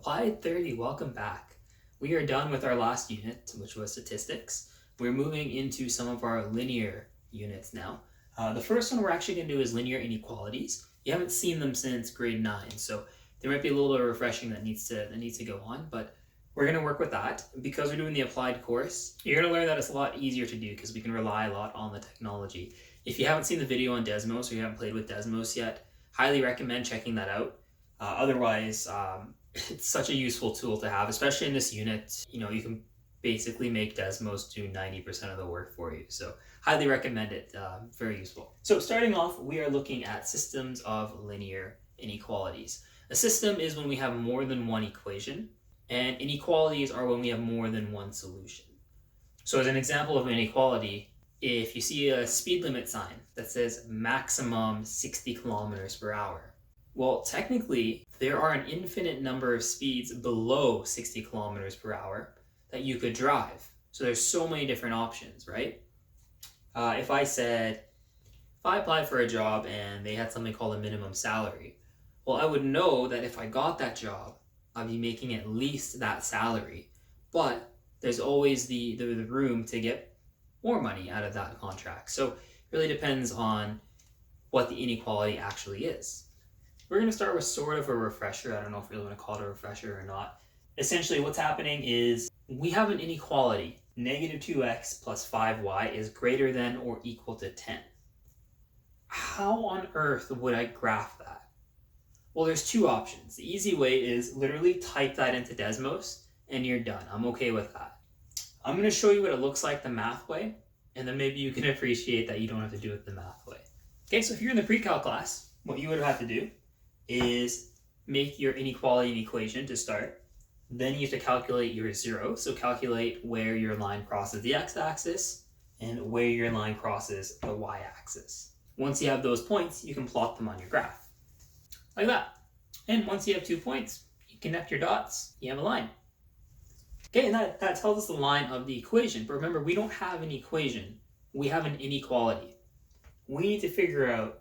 Applied 30, welcome back. We are done with our last unit, which was statistics. We're moving into some of our linear units now. The first one we're actually going to do is linear inequalities. You haven't seen them since grade 9, so there might be a little bit of refreshing that needs to go on, but we're going to work with that. Because we're doing the applied course, you're going to learn that it's a lot easier to do because we can rely a lot on the technology. If you haven't seen the video on Desmos or you haven't played with Desmos yet, highly recommend checking that out. Otherwise, it's such a useful tool to have, especially in this unit. You know, you can basically make Desmos do 90% of the work for you. So highly recommend it, very useful. So starting off, we are looking at systems of linear inequalities. A system is when we have more than one equation, and inequalities are when we have more than one solution. So as an example of an inequality, if you see a speed limit sign that says maximum 60 kilometers per hour, well, technically, there are an infinite number of speeds below 60 kilometers per hour that you could drive. So there's so many different options, right? If I applied for a job and they had something called a minimum salary, well, I would know that if I got that job, I'd be making at least that salary. But there's always the room to get more money out of that contract. So it really depends on what the inequality actually is. We're going to start with sort of a refresher. I don't know if we really want to call it a refresher or not. Essentially, what's happening is we have an inequality. Negative 2x plus 5y is greater than or equal to 10. How on earth would I graph that? Well, there's two options. The easy way is literally type that into Desmos and you're done. I'm okay with that. I'm going to show you what it looks like the math way, and then maybe you can appreciate that you don't have to do it the math way. Okay, so if you're in the pre-cal class, what you would have to do is make your inequality an equation to start. Then you have to calculate your zero. So calculate where your line crosses the x-axis and where your line crosses the y-axis. Once you have those points, you can plot them on your graph. Like that. And once you have 2 points, you connect your dots, you have a line. Okay, and that tells us the line of the equation. But remember, we don't have an equation. We have an inequality. We need to figure out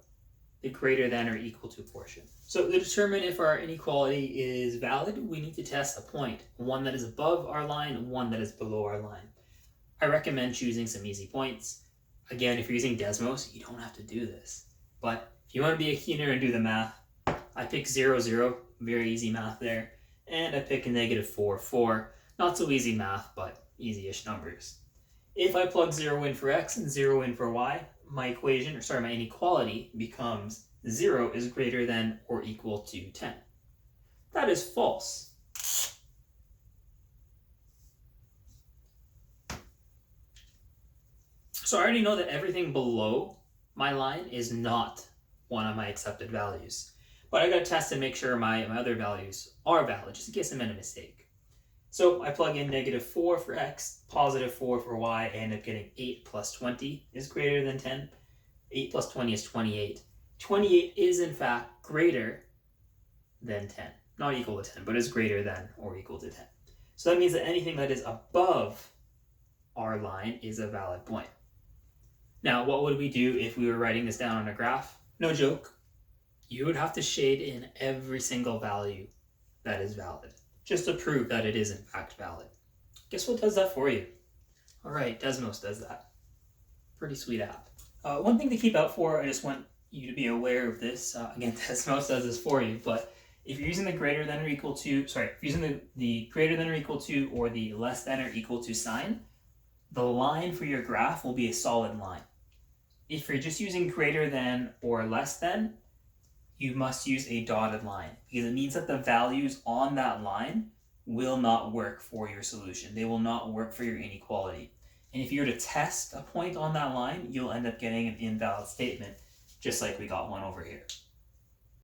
the greater than or equal to portion. So to determine if our inequality is valid, we need to test a point, one that is above our line, one that is below our line. I recommend choosing some easy points. Again, if you're using Desmos, you don't have to do this. But if you want to be a keener and do the math, I pick 0, 0, very easy math there. And I pick a negative 4, 4. Not so easy math, but easy-ish numbers. If I plug 0 in for x and 0 in for y, my inequality becomes 0 is greater than or equal to 10. That is false. So I already know that everything below my line is not one of my accepted values. But I gotta test and make sure my other values are valid, just in case I made a mistake. So I plug in negative 4 for x, positive 4 for y, I end up getting 8 plus 20 is greater than 10. 8 plus 20 is 28. 28 is in fact greater than 10. Not equal to 10, but is greater than or equal to 10. So that means that anything that is above our line is a valid point. Now, what would we do if we were writing this down on a graph? No joke. You would have to shade in every single value that is valid, just to prove that it is in fact valid. Guess what does that for you? All right, Desmos does that. Pretty sweet app. One thing to keep out for, I just want you to be aware of this. Again, Desmos does this for you, but if you're using the greater than or equal to, if you're using the greater than or equal to or the less than or equal to sign, the line for your graph will be a solid line. If you're just using greater than or less than, you must use a dotted line because it means that the values on that line will not work for your solution. They will not work for your inequality. And if you were to test a point on that line, you'll end up getting an invalid statement, just like we got one over here.